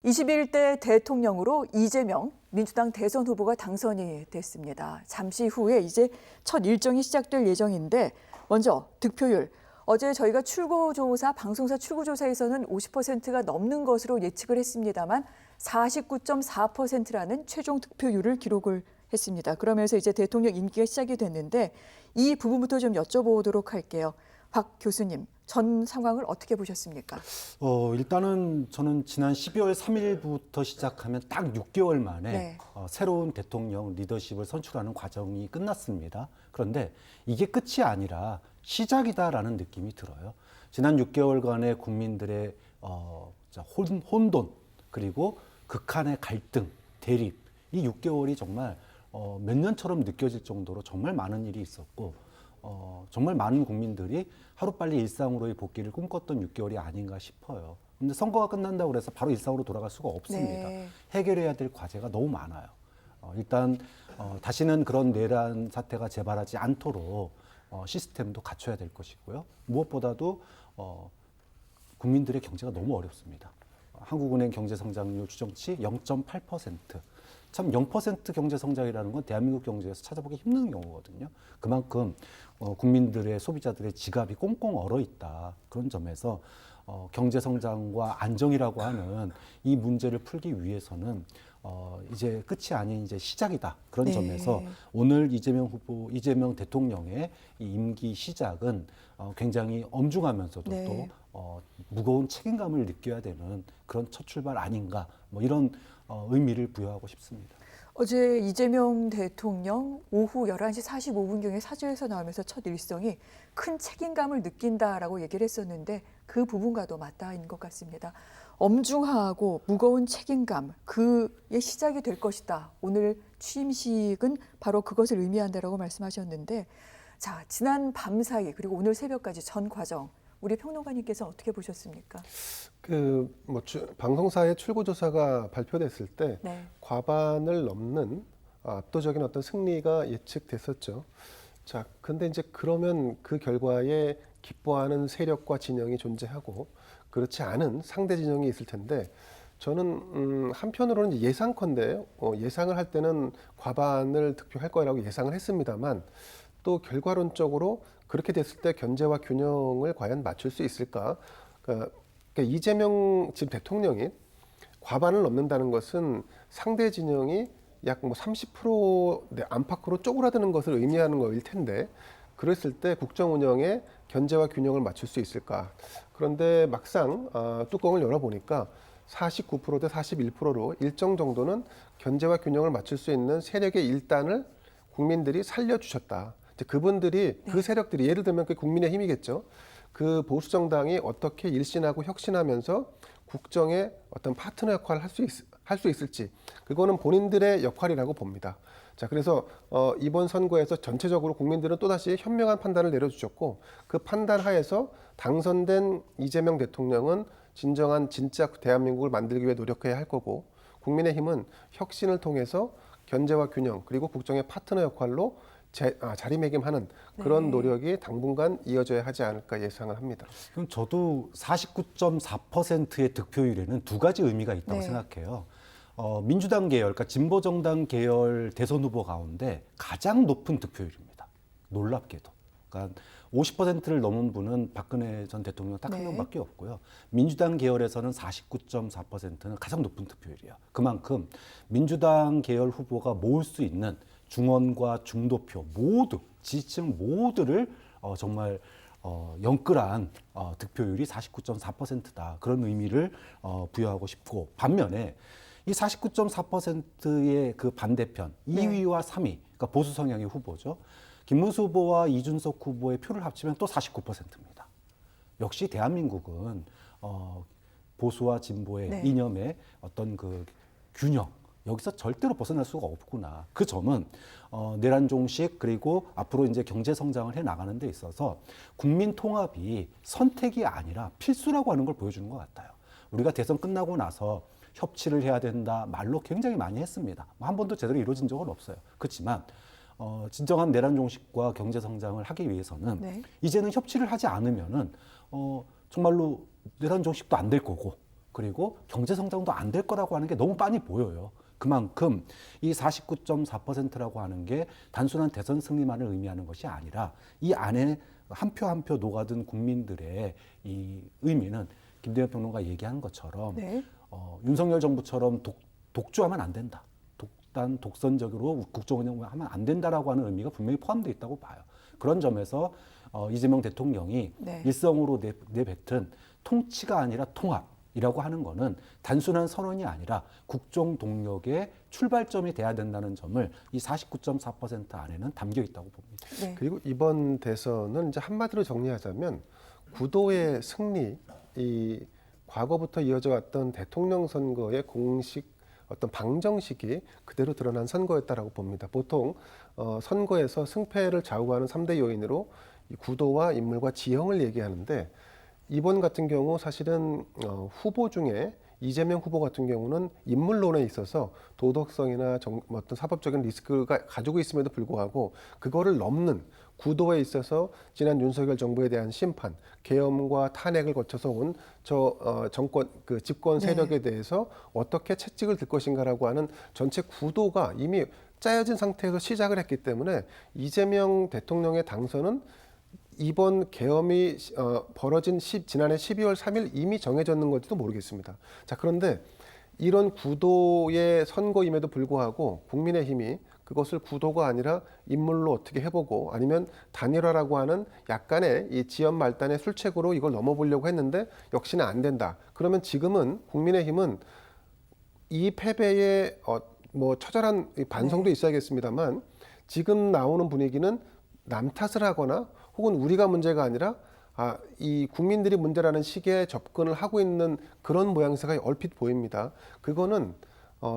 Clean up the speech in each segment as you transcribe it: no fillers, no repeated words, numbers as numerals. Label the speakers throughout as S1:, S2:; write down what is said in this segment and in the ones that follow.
S1: 21대 대통령으로 이재명 민주당 대선 후보가 당선이 됐습니다. 잠시 후에 이제 첫 일정이 시작될 예정인데 먼저 득표율. 어제 저희가 방송사 출구조사에서는 50%가 넘는 것으로 예측을 했습니다만 49.4%라는 최종 득표율을 기록을 했습니다. 그러면서 이제 대통령 임기가 시작이 됐는데 이 부분부터 좀 여쭤보도록 할게요. 박 교수님, 전 상황을 어떻게 보셨습니까?
S2: 일단은 저는 지난 12월 3일부터 시작하면 딱 6개월 만에
S1: 네.
S2: 새로운 대통령 리더십을 선출하는 과정이 끝났습니다. 그런데 이게 끝이 아니라 시작이다라는 느낌이 들어요. 지난 6개월간의 국민들의 혼돈 그리고 극한의 갈등, 대립 이 6개월이 정말 몇 년처럼 느껴질 정도로 정말 많은 일이 있었고 정말 많은 국민들이 하루빨리 일상으로의 복귀를 꿈꿨던 6개월이 아닌가 싶어요. 근데 선거가 끝난다고 해서 바로 일상으로 돌아갈 수가 없습니다.
S1: 네.
S2: 해결해야 될 과제가 너무 많아요. 일단 다시는 그런 내란 사태가 재발하지 않도록 시스템도 갖춰야 될 것이고요. 무엇보다도 국민들의 경제가 너무 어렵습니다. 한국은행 경제성장률 추정치 0.8%. 참 0% 경제성장이라는 건 대한민국 경제에서 찾아보기 힘든 경우거든요. 그만큼 국민들의 소비자들의 지갑이 꽁꽁 얼어 있다. 그런 점에서 경제성장과 안정이라고 하는 이 문제를 풀기 위해서는 이제 끝이 아닌 이제 시작이다. 그런
S1: 네.
S2: 점에서 오늘 이재명 대통령의 이 임기 시작은 굉장히 엄중하면서도
S1: 네.
S2: 또 무거운 책임감을 느껴야 되는 그런 첫 출발 아닌가. 뭐 이런 의미를 부여하고 싶습니다.
S1: 어제 이재명 대통령 오후 11시 45분경에 사주에서 나오면서 첫 일성이 큰 책임감을 느낀다라고 얘기를 했었는데 그 부분과도 맞닿은 것 같습니다. 엄중하고 무거운 책임감, 그의 시작이 될 것이다. 오늘 취임식은 바로 그것을 의미한다라고 말씀하셨는데 자, 지난 밤 사이 그리고 오늘 새벽까지 전 과정 우리 평론가님께서 어떻게 보셨습니까?
S3: 방송사의 출구조사가 발표됐을 때
S1: 네.
S3: 과반을 넘는 압도적인 어떤 승리가 예측됐었죠. 자, 근데 이제 그러면 그 결과에 기뻐하는 세력과 진영이 존재하고 그렇지 않은 상대 진영이 있을 텐데 저는 한편으로는 이제 예상컨대 예상을 할 때는 과반을 득표할 거라고 예상을 했습니다만 또 결과론적으로 그렇게 됐을 때 견제와 균형을 과연 맞출 수 있을까? 그러니까 이재명 지금 대통령이 과반을 넘는다는 것은 상대 진영이 약 30% 안팎으로 쪼그라드는 것을 의미하는 거일 텐데 그랬을 때 국정 운영에 견제와 균형을 맞출 수 있을까? 그런데 막상 뚜껑을 열어보니까 49%대 41%로 일정 정도는 견제와 균형을 맞출 수 있는 세력의 일단을 국민들이 살려주셨다. 그분들이 그 세력들이 예를 들면 그 국민의힘이겠죠. 그 보수 정당이 어떻게 일신하고 혁신하면서 국정의 어떤 파트너 역할을 할 수 있을지 그거는 본인들의 역할이라고 봅니다. 자, 그래서 이번 선거에서 전체적으로 국민들은 또다시 현명한 판단을 내려주셨고 그 판단 하에서 당선된 이재명 대통령은 진짜 대한민국을 만들기 위해 노력해야 할 거고 국민의힘은 혁신을 통해서 견제와 균형 그리고 국정의 파트너 역할로 자리매김하는 그런
S1: 네.
S3: 노력이 당분간 이어져야 하지 않을까 예상을 합니다.
S2: 그럼 저도 49.4%의 득표율에는 두 가지 의미가 있다고
S1: 네.
S2: 생각해요. 민주당 계열, 그러니까 진보정당 계열 대선 후보 가운데 가장 높은 득표율입니다. 놀랍게도. 그러니까 50%를 넘은 분은 박근혜 전 대통령 딱 한
S1: 네.
S2: 명밖에 없고요. 민주당 계열에서는 49.4%는 가장 높은 득표율이에요. 그만큼 민주당 계열 후보가 모을 수 있는 중원과 중도표 모두, 지지층 모두를 정말 영끌한 득표율이 49.4%다. 그런 의미를 부여하고 싶고 반면에 이 49.4%의 그 반대편 2위와 3위, 그러니까 보수 성향의 후보죠. 김문수 후보와 이준석 후보의 표를 합치면 또 49%입니다. 역시 대한민국은 보수와 진보의
S1: 네.
S2: 이념의 어떤 그 균형 여기서 절대로 벗어날 수가 없구나. 그 점은 내란 종식 그리고 앞으로 이제 경제 성장을 해 나가는 데 있어서 국민 통합이 선택이 아니라 필수라고 하는 걸 보여주는 것 같아요. 우리가 대선 끝나고 나서 협치를 해야 된다 말로 굉장히 많이 했습니다. 한 번도 제대로 이루어진 적은 없어요. 그렇지만 진정한 내란 종식과 경제 성장을 하기 위해서는
S1: 네.
S2: 이제는 협치를 하지 않으면은 정말로 내란 종식도 안 될 거고 그리고 경제 성장도 안 될 거라고 하는 게 너무 빤히 보여요. 그만큼 이 49.4%라고 하는 게 단순한 대선 승리만을 의미하는 것이 아니라 이 안에 한 표 한 표 녹아든 국민들의 이 의미는 김대현 평론가 얘기한 것처럼
S1: 네.
S2: 윤석열 정부처럼 독주하면 안 된다. 독선적으로 국정 운영을 하면 안 된다라고 하는 의미가 분명히 포함되어 있다고 봐요. 그런 점에서 이재명 대통령이
S1: 네.
S2: 일성으로 내뱉은 통치가 아니라 통합이라고 하는 거는 단순한 선언이 아니라 국정 동력의 출발점이 돼야 된다는 점을 이 49.4% 안에는 담겨 있다고 봅니다.
S1: 네.
S3: 그리고 이번 대선은 이제 한마디로 정리하자면 구도의 승리, 이 과거부터 이어져 왔던 대통령 선거의 공식 어떤 방정식이 그대로 드러난 선거였다라고 봅니다. 보통 선거에서 승패를 좌우하는 3대 요인으로 이 구도와 인물과 지형을 얘기하는데 이번 같은 경우 사실은 후보 중에 이재명 후보 같은 경우는 인물론에 있어서 도덕성이나 어떤 사법적인 리스크를 가지고 있음에도 불구하고 그거를 넘는 구도에 있어서 지난 윤석열 정부에 대한 심판, 계엄과 탄핵을 거쳐서 온 정권 그 집권 세력에 대해서 어떻게 채찍을 들 것인가라고 하는 전체 구도가 이미 짜여진 상태에서 시작을 했기 때문에 이재명 대통령의 당선은 이번 계엄이 벌어진 지난해 12월 3일 이미 정해졌는 건지도 모르겠습니다. 자, 그런데 이런 구도의 선거임에도 불구하고 국민의힘이 그것을 구도가 아니라 인물로 어떻게 해보고 아니면 단일화라고 하는 약간의 이 지연 말단의 술책으로 이걸 넘어보려고 했는데 역시나 안 된다. 그러면 지금은 국민의힘은 이 패배에 뭐 처절한 반성도 있어야겠습니다만 지금 나오는 분위기는 남 탓을 하거나 혹은 우리가 문제가 아니라 이 국민들이 문제라는 식의 접근을 하고 있는 그런 모양새가 얼핏 보입니다. 그거는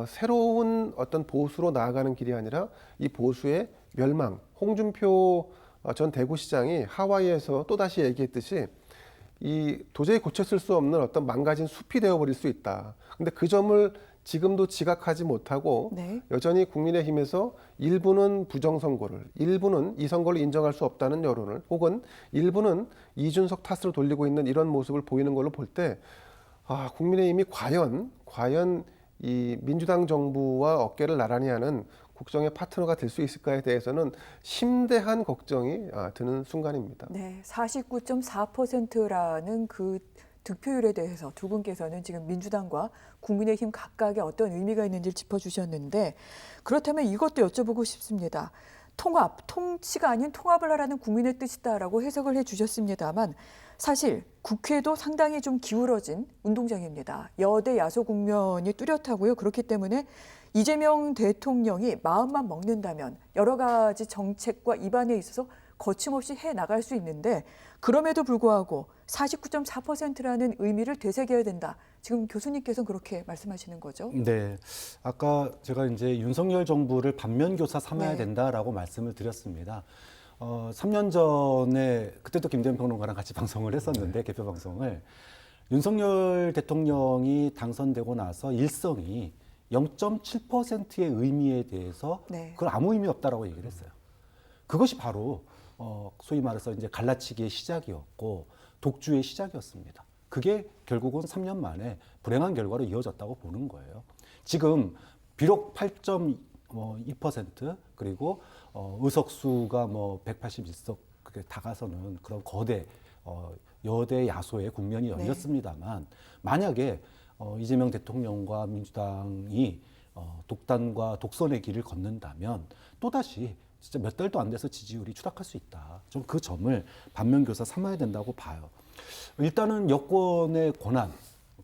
S3: 새로운 어떤 보수로 나아가는 길이 아니라 이 보수의 멸망. 홍준표 전 대구시장이 하와이에서 또다시 얘기했듯이 이 도저히 고쳤을 수 없는 어떤 망가진 숲이 되어버릴 수 있다. 근데 그 점을 지금도 지각하지 못하고
S1: 네.
S3: 여전히 국민의힘에서 일부는 부정선거를, 일부는 이 선거를 인정할 수 없다는 여론을, 혹은 일부는 이준석 탓으로 돌리고 있는 이런 모습을 보이는 걸로 볼 때, 국민의힘이 과연 이 민주당 정부와 어깨를 나란히 하는 국정의 파트너가 될 수 있을까에 대해서는 심대한 걱정이 드는 순간입니다.
S1: 네, 49.4%라는 그 득표율에 대해서 두 분께서는 지금 민주당과 국민의힘 각각의 어떤 의미가 있는지를 짚어주셨는데 그렇다면 이것도 여쭤보고 싶습니다. 통합, 통치가 아닌 통합을 하라는 국민의 뜻이다라고 해석을 해주셨습니다만 사실 국회도 상당히 좀 기울어진 운동장입니다. 여대 야소 국면이 뚜렷하고요. 그렇기 때문에 이재명 대통령이 마음만 먹는다면 여러 가지 정책과 입안에 있어서 거침없이 해나갈 수 있는데 그럼에도 불구하고 49.4%라는 의미를 되새겨야 된다. 지금 교수님께서는 그렇게 말씀하시는 거죠?
S2: 네. 아까 제가 이제 윤석열 정부를 반면교사 삼아야
S1: 네.
S2: 된다라고 말씀을 드렸습니다. 3년 전에 그때도 김대현 평론가랑 같이 방송을 했었는데 개표 방송을 윤석열 대통령이 당선되고 나서 일성이 0.7%의 의미에 대해서
S1: 네.
S2: 그걸 아무 의미 없다라고 얘기를 했어요. 그것이 바로 소위 말해서 이제 갈라치기의 시작이었고 독주의 시작이었습니다. 그게 결국은 3년 만에 불행한 결과로 이어졌다고 보는 거예요. 지금 비록 8.2% 그리고 의석수가 뭐 181석 그게 다가서는 그런 거대 여대 야소의 국면이 열렸습니다만 만약에 이재명 대통령과 민주당이 독단과 독선의 길을 걷는다면 또다시 진짜 몇 달도 안 돼서 지지율이 추락할 수 있다. 좀 그 점을 반면교사 삼아야 된다고 봐요. 일단은 여권의 권한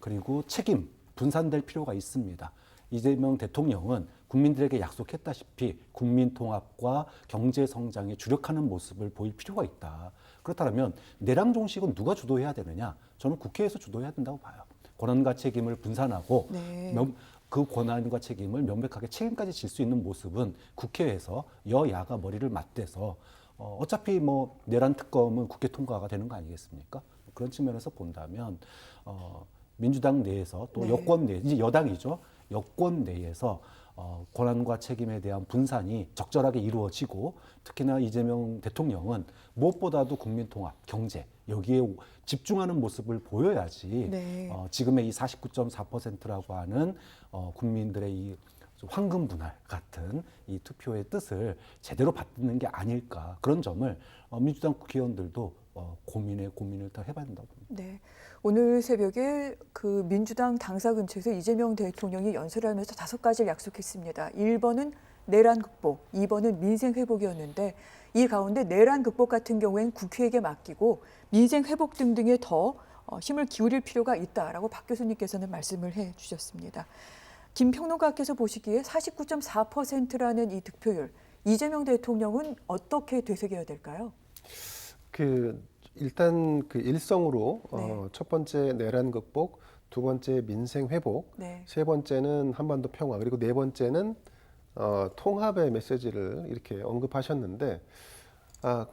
S2: 그리고 책임 분산될 필요가 있습니다. 이재명 대통령은 국민들에게 약속했다시피 국민 통합과 경제 성장에 주력하는 모습을 보일 필요가 있다. 그렇다면 내랑 종식은 누가 주도해야 되느냐? 저는 국회에서 주도해야 된다고 봐요. 권한과 책임을 분산하고
S1: 네.
S2: 그 권한과 책임을 명백하게 책임까지 질 수 있는 모습은 국회에서 여야가 머리를 맞대서 어차피 뭐 내란 특검은 국회 통과가 되는 거 아니겠습니까? 그런 측면에서 본다면 민주당 내에서 또
S1: 네.
S2: 여권 내 이제 여당이죠. 여권 내에서 권한과 책임에 대한 분산이 적절하게 이루어지고 특히나 이재명 대통령은 무엇보다도 국민 통합, 경제 여기에 집중하는 모습을 보여야지
S1: 네.
S2: 지금의 이 49.4%라고 하는 국민들의 이 황금 분할 같은 이 투표의 뜻을 제대로 받는 게 아닐까 그런 점을 민주당 국회의원들도 고민을 더 해봐야 된다고 봅니다.
S1: 네. 오늘 새벽에 그 민주당 당사 근처에서 이재명 대통령이 연설을 하면서 5가지를 약속했습니다. 1번은 내란 극복, 2번은 민생 회복이었는데 이 가운데 내란 극복 같은 경우에는 국회에게 맡기고 민생 회복 등등에 더 힘을 기울일 필요가 있다라고 박 교수님께서는 말씀을 해 주셨습니다. 김 평론가께서 보시기에 49.4%라는 이 득표율, 이재명 대통령은 어떻게 되새겨야 될까요?
S3: 일단 일성으로
S1: 네.
S3: 첫 번째 내란 극복, 두 번째 민생 회복,
S1: 네.
S3: 세 번째는 한반도 평화, 그리고 네 번째는 통합의 메시지를 이렇게 언급하셨는데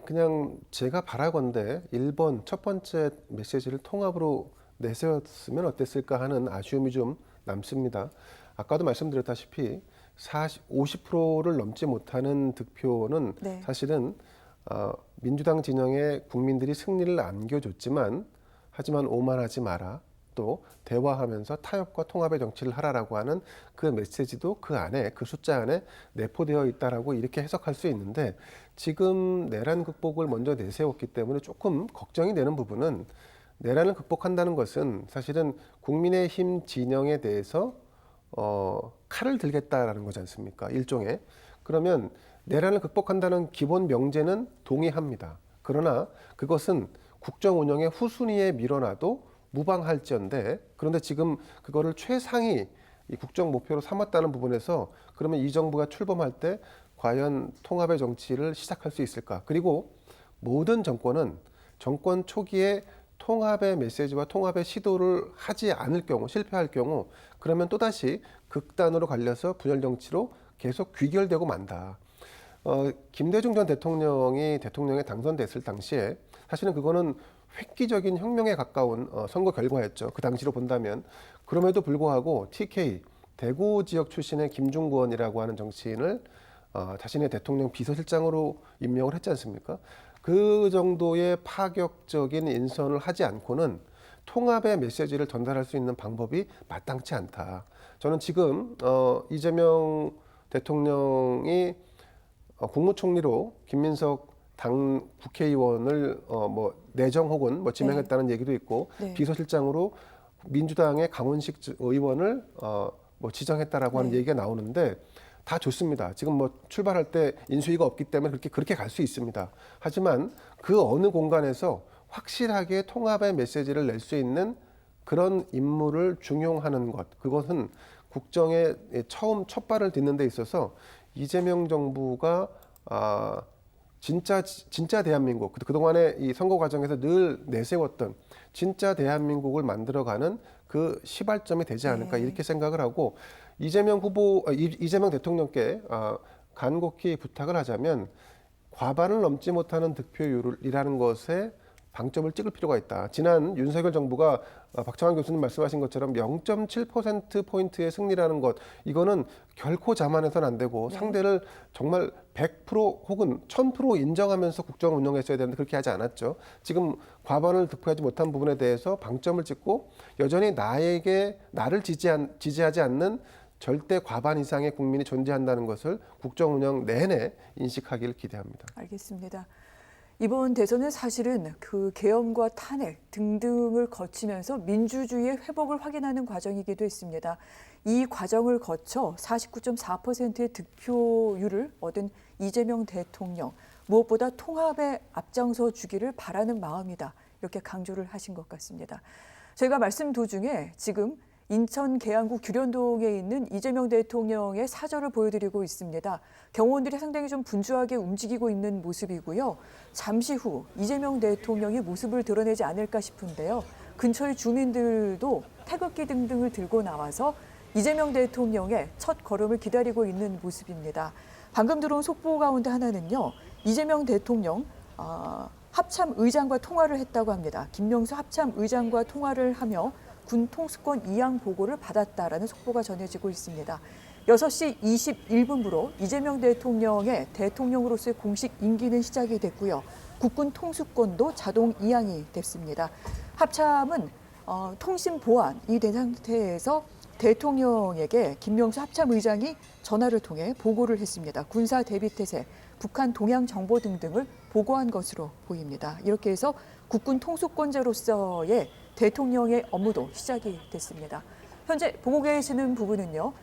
S3: 그냥 제가 바라건대 1번 첫 번째 메시지를 통합으로 내세웠으면 어땠을까 하는 아쉬움이 좀 남습니다. 아까도 말씀드렸다시피 50%를 넘지 못하는 득표는
S1: 네.
S3: 사실은 민주당 진영에 국민들이 승리를 안겨줬지만 하지만 오만하지 마라. 또 대화하면서 타협과 통합의 정치를 하라라고 하는 그 메시지도 그 안에 그 숫자 안에 내포되어 있다라고 이렇게 해석할 수 있는데 지금 내란 극복을 먼저 내세웠기 때문에 조금 걱정이 되는 부분은 내란을 극복한다는 것은 사실은 국민의힘 진영에 대해서 칼을 들겠다라는 거지 않습니까? 일종의. 그러면 내란을 극복한다는 기본 명제는 동의합니다. 그러나 그것은 국정 운영의 후순위에 밀어놔도 무방할지언데 그런데 지금 그거를 최상위 이 국정 목표로 삼았다는 부분에서 그러면 이 정부가 출범할 때 과연 통합의 정치를 시작할 수 있을까? 그리고 모든 정권은 정권 초기에 통합의 메시지와 통합의 시도를 하지 않을 경우, 실패할 경우 그러면 또다시 극단으로 갈려서 분열 정치로 계속 귀결되고 만다. 김대중 전 대통령이 대통령에 당선됐을 당시에 사실은 그거는 획기적인 혁명에 가까운 선거 결과였죠. 그 당시로 본다면. 그럼에도 불구하고 TK, 대구 지역 출신의 김중구 의원이라고 하는 정치인을 자신의 대통령 비서실장으로 임명을 했지 않습니까? 그 정도의 파격적인 인선을 하지 않고는 통합의 메시지를 전달할 수 있는 방법이 마땅치 않다. 저는 지금 이재명 대통령이 국무총리로 김민석 당 국회의원을 내정 혹은 지명했다는 얘기도 있고
S1: 네.
S3: 비서실장으로 민주당의 강원식 의원을 지정했다라고 하는
S1: 네.
S3: 얘기가 나오는데 다 좋습니다. 지금 출발할 때 인수위가 없기 때문에 그렇게 갈 수 있습니다. 하지만 그 어느 공간에서 확실하게 통합의 메시지를 낼 수 있는 그런 인물을 중용하는 것, 그것은 국정에 처음 첫 발을 딛는 데 있어서 이재명 정부가 진짜 대한민국, 그동안의 이 선거 과정에서 늘 내세웠던 진짜 대한민국을 만들어가는 그 시발점이 되지 않을까 이렇게 생각을 하고 이재명 대통령께 간곡히 부탁을 하자면 과반을 넘지 못하는 득표율이라는 것에 방점을 찍을 필요가 있다. 지난 윤석열 정부가 박창환 교수님 말씀하신 것처럼 0.7%포인트의 승리라는 것, 이거는 결코 자만해서는 안 되고 상대를 정말 100% 혹은 1000% 인정하면서 국정 운영했어야 되는데 그렇게 하지 않았죠. 지금 과반을 득표하지 못한 부분에 대해서 방점을 찍고 여전히 나를 지지하지 않는 절대 과반 이상의 국민이 존재한다는 것을 국정 운영 내내 인식하기를 기대합니다.
S1: 알겠습니다. 이번 대선은 사실은 그 계엄과 탄핵 등등을 거치면서 민주주의의 회복을 확인하는 과정이기도 했습니다. 이 과정을 거쳐 49.4%의 득표율을 얻은 이재명 대통령, 무엇보다 통합에 앞장서 주기를 바라는 마음이다. 이렇게 강조를 하신 것 같습니다. 저희가 말씀 도중에 지금 인천 계양구 규련동에 있는 이재명 대통령의 사저를 보여드리고 있습니다. 경호원들이 상당히 좀 분주하게 움직이고 있는 모습이고요. 잠시 후 이재명 대통령이 모습을 드러내지 않을까 싶은데요. 근처의 주민들도 태극기 등등을 들고 나와서 이재명 대통령의 첫 걸음을 기다리고 있는 모습입니다. 방금 들어온 속보 가운데 하나는요. 이재명 대통령 합참 의장과 통화를 했다고 합니다. 김명수 합참 의장과 통화를 하며 군 통수권 이양 보고를 받았다라는 속보가 전해지고 있습니다. 6시 21분부로 이재명 대통령의 대통령으로서의 공식 임기는 시작이 됐고요. 국군 통수권도 자동 이양이 됐습니다. 합참은 통신 보안이 된 상태에서 대통령에게 김명수 합참의장이 전화를 통해 보고를 했습니다. 군사 대비 태세, 북한 동향 정보 등등을 보고한 것으로 보입니다. 이렇게 해서 국군 통수권자로서의 대통령의 업무도 시작이 됐습니다. 현재 보고 계시는 부분은요.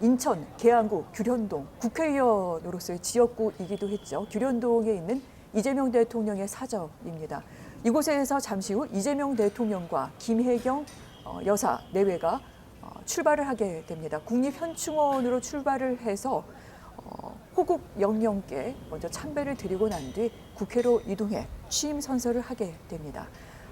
S1: 인천, 계양구, 규련동 국회의원으로서의 지역구이기도 했죠. 규련동에 있는 이재명 대통령의 사저입니다. 이곳에서 잠시 후 이재명 대통령과 김혜경 여사 내외가 출발을 하게 됩니다. 국립현충원으로 출발을 해서 호국 영령께 먼저 참배를 드리고 난 뒤 국회로 이동해 취임 선서를 하게 됩니다.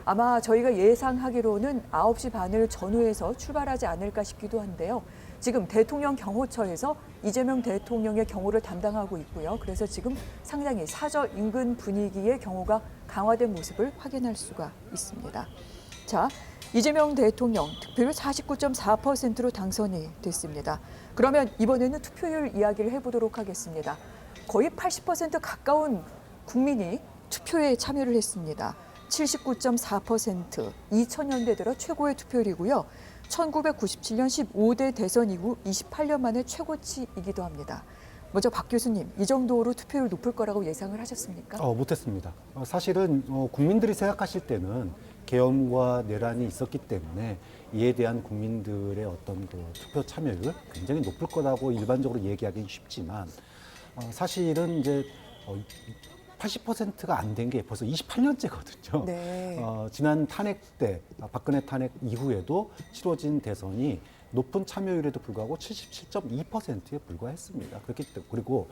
S1: 아마 저희가 예상하기로는 9시 반을 전후해서 출발하지 않을까 싶기도 한데요. 지금 대통령 경호처에서 이재명 대통령의 경호를 담당하고 있고요. 그래서 지금 상당히 사저 인근 분위기의 경호가 강화된 모습을 확인할 수가 있습니다. 자, 이재명 대통령 득표율 49.4%로 당선이 됐습니다. 그러면 이번에는 투표율 이야기를 해보도록 하겠습니다. 거의 80% 가까운 국민이 투표에 참여를 했습니다. 79.4%, 2000년대 들어 최고의 투표율이고요. 1997년 15대 대선 이후 28년 만에 최고치이기도 합니다. 먼저 박 교수님, 이 정도로 투표율 높을 거라고 예상을 하셨습니까?
S2: 못했습니다. 사실은 국민들이 생각하실 때는 계엄과 내란이 있었기 때문에 이에 대한 국민들의 어떤 그 투표 참여율 굉장히 높을 거라고 일반적으로 얘기하기는 쉽지만 사실은 이제 80%가 안 된 게 벌써 28년째거든요.
S1: 네.
S2: 지난 탄핵 때 박근혜 탄핵 이후에도 치러진 대선이 높은 참여율에도 불구하고 77.2%에 불과했습니다. 그렇기 때문에 그리고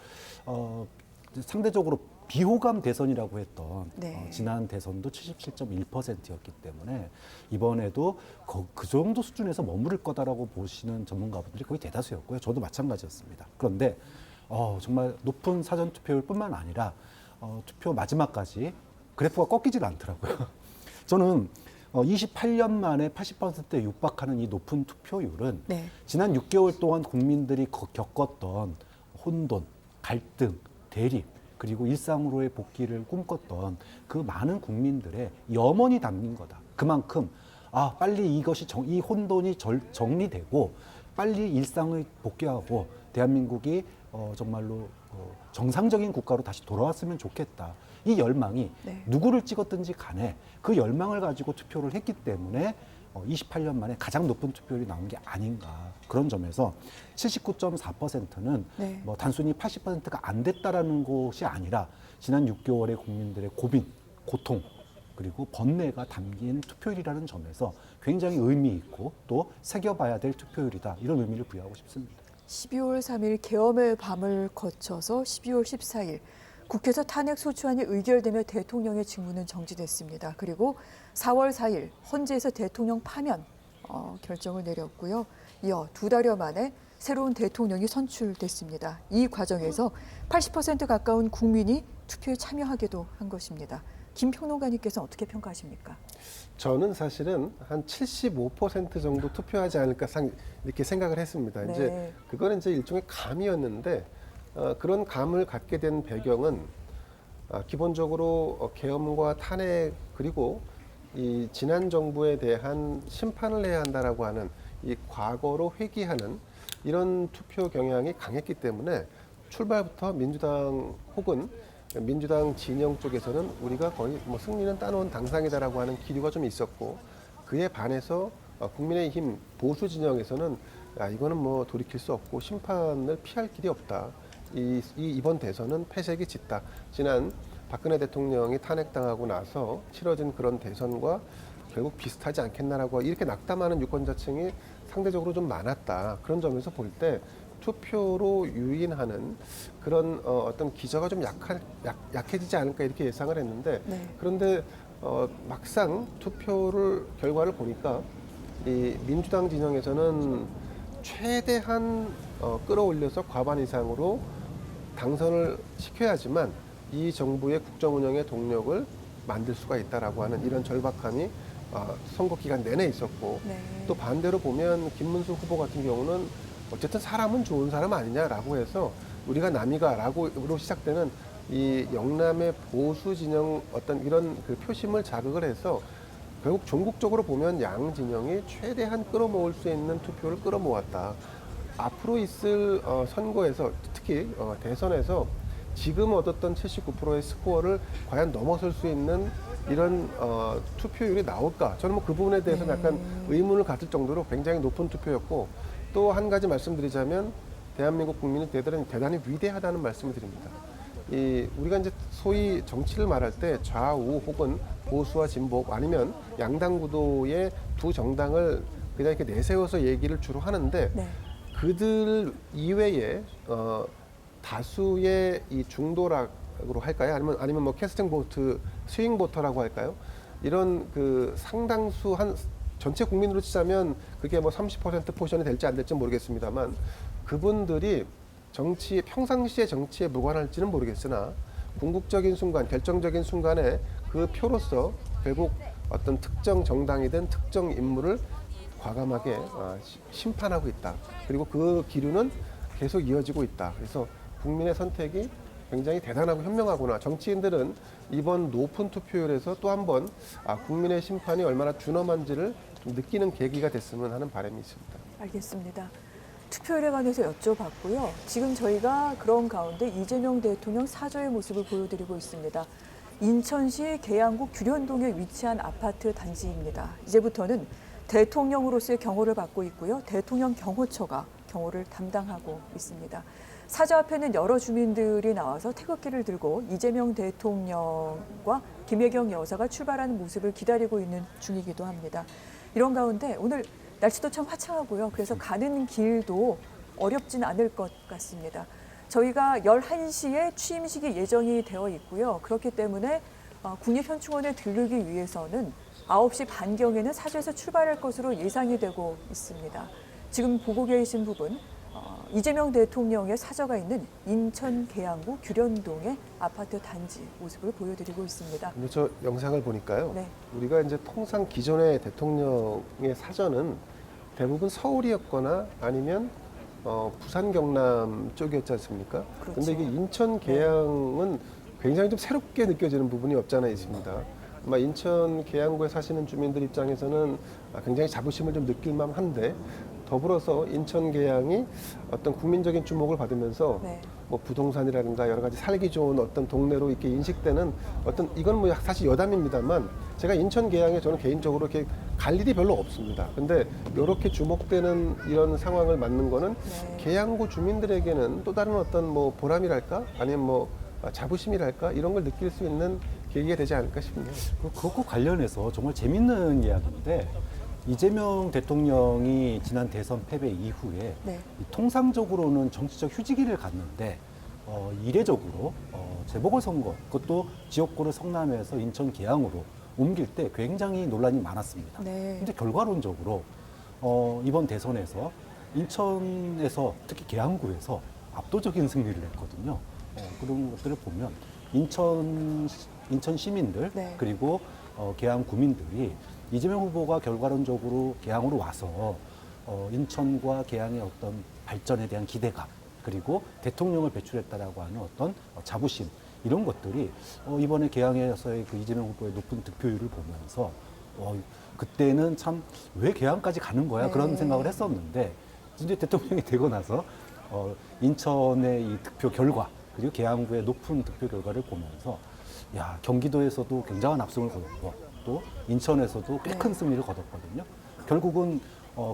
S2: 상대적으로 비호감 대선이라고 했던
S1: 네.
S2: 지난 대선도 77.1%였기 때문에 이번에도 그 정도 수준에서 머무를 거다라고 보시는 전문가분들이 거의 대다수였고요. 저도 마찬가지였습니다. 그런데 정말 높은 사전 투표율뿐만 아니라 투표 마지막까지 그래프가 꺾이질 않더라고요. 저는 28년 만에 80%에 육박하는 이 높은 투표율은
S1: 네.
S2: 지난 6개월 동안 국민들이 겪었던 혼돈, 갈등, 대립, 그리고 일상으로의 복귀를 꿈꿨던 그 많은 국민들의 염원이 담긴 거다. 그만큼 빨리 이 혼돈이 정리되고 빨리 일상을 복귀하고 대한민국이 정말로 정상적인 국가로 다시 돌아왔으면 좋겠다. 이 열망이
S1: 네. 누구를
S2: 누구를 찍었든지 간에 그 열망을 가지고 투표를 했기 때문에 28년 만에 가장 높은 투표율이 나온 게 아닌가. 그런 점에서 79.4%는
S1: 네.
S2: 뭐 단순히 80%가 안 됐다라는 것이 아니라 지난 6개월의 국민들의 고민, 고통, 그리고 번뇌가 담긴 투표율이라는 점에서 굉장히 의미 있고 또 새겨봐야 될 투표율이다. 이런 의미를 부여하고 싶습니다.
S1: 12월 3일 계엄의 밤을 거쳐서 12월 14일 국회에서 탄핵 소추안이 의결되며 대통령의 직무는 정지됐습니다. 그리고 4월 4일 헌재에서 대통령 파면 결정을 내렸고요. 이어 2달여 만에 새로운 대통령이 선출됐습니다. 이 과정에서 80% 가까운 국민이 투표에 참여하기도 한 것입니다. 김 평론가님께서 어떻게 평가하십니까?
S3: 저는 사실은 한 75% 정도 투표하지 않을까 이렇게 생각을 했습니다.
S1: 네.
S3: 이제 그거는 이제 일종의 감이었는데 그런 감을 갖게 된 배경은 기본적으로 계엄과 탄핵 그리고 이 지난 정부에 대한 심판을 해야 한다라고 하는 이 과거로 회귀하는 이런 투표 경향이 강했기 때문에 출발부터 민주당 혹은 민주당 진영 쪽에서는 우리가 거의 뭐 승리는 따놓은 당상이다라고 하는 기류가 좀 있었고 그에 반해서 국민의힘 보수 진영에서는 이거는 뭐 돌이킬 수 없고 심판을 피할 길이 없다. 이번 대선은 패색이 짙다. 지난 박근혜 대통령이 탄핵당하고 나서 치러진 그런 대선과 결국 비슷하지 않겠나라고 이렇게 낙담하는 유권자층이 상대적으로 좀 많았다. 그런 점에서 볼 때 투표로 유인하는 그런 어떤 기저가 좀 약해지지 않을까 이렇게 예상을 했는데
S1: 네.
S3: 그런데 막상 결과를 보니까 이 민주당 진영에서는 최대한 끌어올려서 과반 이상으로 당선을 시켜야지만 이 정부의 국정 운영의 동력을 만들 수가 있다라고 하는 이런 절박함이 선거 기간 내내 있었고
S1: 네.
S3: 또 반대로 보면 김문수 후보 같은 경우는 어쨌든 사람은 좋은 사람 아니냐라고 해서 우리가 남이가라고로 시작되는 이 영남의 보수 진영 어떤 이런 그 표심을 자극을 해서 결국 전국적으로 보면 양 진영이 최대한 끌어모을 수 있는 투표를 끌어모았다. 앞으로 있을 선거에서 특히 대선에서 지금 얻었던 79%의 스코어를 과연 넘어설 수 있는 이런 투표율이 나올까? 저는 뭐 그 부분에 대해서 약간 의문을 가질 정도로 굉장히 높은 투표였고 또 한 가지 말씀드리자면 대한민국 국민은 대단히 위대하다는 말씀을 드립니다. 우리가 이제 소위 정치를 말할 때 좌우 혹은 보수와 진보 아니면 양당 구도의 두 정당을 그냥 이렇게 내세워서 얘기를 주로 하는데
S1: 네.
S3: 그들 이외에 다수의 이 중도락으로 할까요? 아니면 뭐 캐스팅 보트, 스윙 보터라고 할까요? 이런 그 상당수 한 전체 국민으로 치자면 그게 뭐 30% 포션이 될지 안 될지 모르겠습니다만 그분들이 평상시의 정치에 무관할지는 모르겠으나 궁극적인 순간, 결정적인 순간에 그 표로서 결국 어떤 특정 정당이든 특정 인물을 과감하게 심판하고 있다. 그리고 그 기류는 계속 이어지고 있다. 그래서 국민의 선택이 굉장히 대단하고 현명하구나. 정치인들은 이번 높은 투표율에서 또 한 번 국민의 심판이 얼마나 준엄한지를 좀 느끼는 계기가 됐으면 하는 바람이 있습니다.
S1: 알겠습니다. 투표율에 관해서 여쭤봤고요. 지금 저희가 그런 가운데 이재명 대통령 사저의 모습을 보여드리고 있습니다. 인천시 계양구 규련동에 위치한 아파트 단지입니다. 이제부터는 대통령으로서의 경호를 받고 있고요. 대통령 경호처가 경호를 담당하고 있습니다. 사저 앞에는 여러 주민들이 나와서 태극기를 들고 이재명 대통령과 김혜경 여사가 출발하는 모습을 기다리고 있는 중이기도 합니다. 이런 가운데 오늘 날씨도 참 화창하고요. 그래서 가는 길도 어렵진 않을 것 같습니다. 저희가 11시에 취임식이 예정이 되어 있고요. 그렇기 때문에 국립현충원에 들르기 위해서는 9시 반경에는 사저에서 출발할 것으로 예상이 되고 있습니다. 지금 보고 계신 부분, 이재명 대통령의 사저가 있는 인천 계양구 규련동의 아파트 단지 모습을 보여드리고 있습니다.
S3: 근데 저 영상을 보니까요.
S1: 네.
S3: 우리가 이제 통상 기존의 대통령의 사저는 대부분 서울이었거나 아니면 부산 경남 쪽이었지 않습니까?
S1: 그렇죠.
S3: 근데 이게 인천 계양은 굉장히 좀 새롭게 느껴지는 부분이 없잖아 있습니다. 아마 인천 계양구에 사시는 주민들 입장에서는 굉장히 자부심을 좀 느낄 만한데 더불어서 인천 계양이 어떤 국민적인 주목을 받으면서
S1: 네.
S3: 뭐 부동산이라든가 여러 가지 살기 좋은 어떤 동네로 이렇게 인식되는 어떤 이건 뭐 사실 여담입니다만 제가 인천 계양에 저는 개인적으로 이렇게 갈 일이 별로 없습니다. 근데 이렇게 주목되는 이런 상황을 맞는 거는
S1: 네.
S3: 계양구 주민들에게는 또 다른 어떤 뭐 보람이랄까 아니면 뭐 자부심이랄까 이런 걸 느낄 수 있는 계기가 되지 않을까 싶네요.
S2: 그것과 관련해서 정말 재밌는 이야기인데 이재명 대통령이 지난 대선 패배 이후에
S1: 네.
S2: 통상적으로는 정치적 휴지기를 갖는데 이례적으로 재보궐선거 그것도 지역구를 성남에서 인천 계양으로 옮길 때 굉장히 논란이 많았습니다.
S1: 네.
S2: 근데 결과론적으로 이번 대선에서 인천에서 특히 계양구에서 압도적인 승리를 했거든요. 그런 것들을 보면 인천 시민들
S1: 네.
S2: 그리고 계양 구민들이 이재명 후보가 결과론적으로 계양으로 와서 인천과 계양의 어떤 발전에 대한 기대감 그리고 대통령을 배출했다라고 하는 어떤 자부심 이런 것들이 이번에 계양에서의 그 이재명 후보의 높은 득표율을 보면서 그때는 참 왜 계양까지 가는 거야
S1: 네.
S2: 그런 생각을 했었는데 이제 대통령이 되고 나서 인천의 이 득표 결과 그리고 계양구의 높은 득표 결과를 보면서 야 경기도에서도 굉장한 압승을 거뒀고 또 인천에서도 꽤 큰 승리를 거뒀거든요. 결국은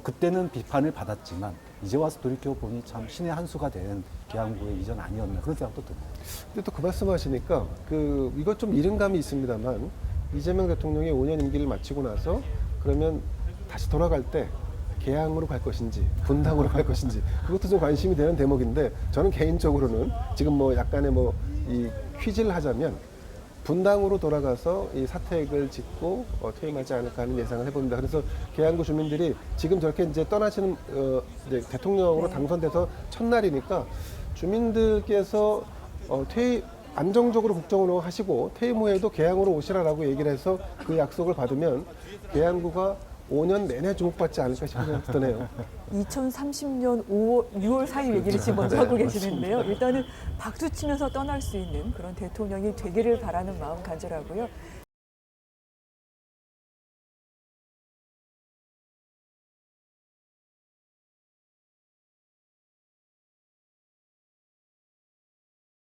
S2: 그때는 비판을 받았지만 이제 와서 돌이켜 보니 참 신의 한 수가 된 계양구의 이전 아니었나 그런 생각도 듭니다.
S3: 근데 또 그 말씀하시니까 이것 좀 이른 감이 있습니다만 이재명 대통령이 5년 임기를 마치고 나서 그러면 다시 돌아갈 때 계양으로 갈 것인지 분당으로 갈 것인지 그것도 좀 관심이 되는 대목인데 저는 개인적으로는 지금 뭐 약간의 뭐 이 퀴즈를 하자면 분당으로 돌아가서 이 사택을 짓고 퇴임하지 않을까 하는 예상을 해봅니다. 그래서 계양구 주민들이 지금 저렇게 이제 떠나시는 이제 대통령으로
S1: 네.
S3: 당선돼서 첫날이니까 주민들께서 안정적으로 국정운영 하시고 퇴임 후에도 계양으로 오시라라고 얘기를 해서 그 약속을 받으면 계양구가 5년 내내 주목받지 않을까 싶은 생각이 드네요.
S1: 2030년 6월 4일 얘기를 지금 먼저 하고 계시는데요. 일단은 박수 치면서 떠날 수 있는 그런 대통령이 되기를 바라는 마음 간절하고요.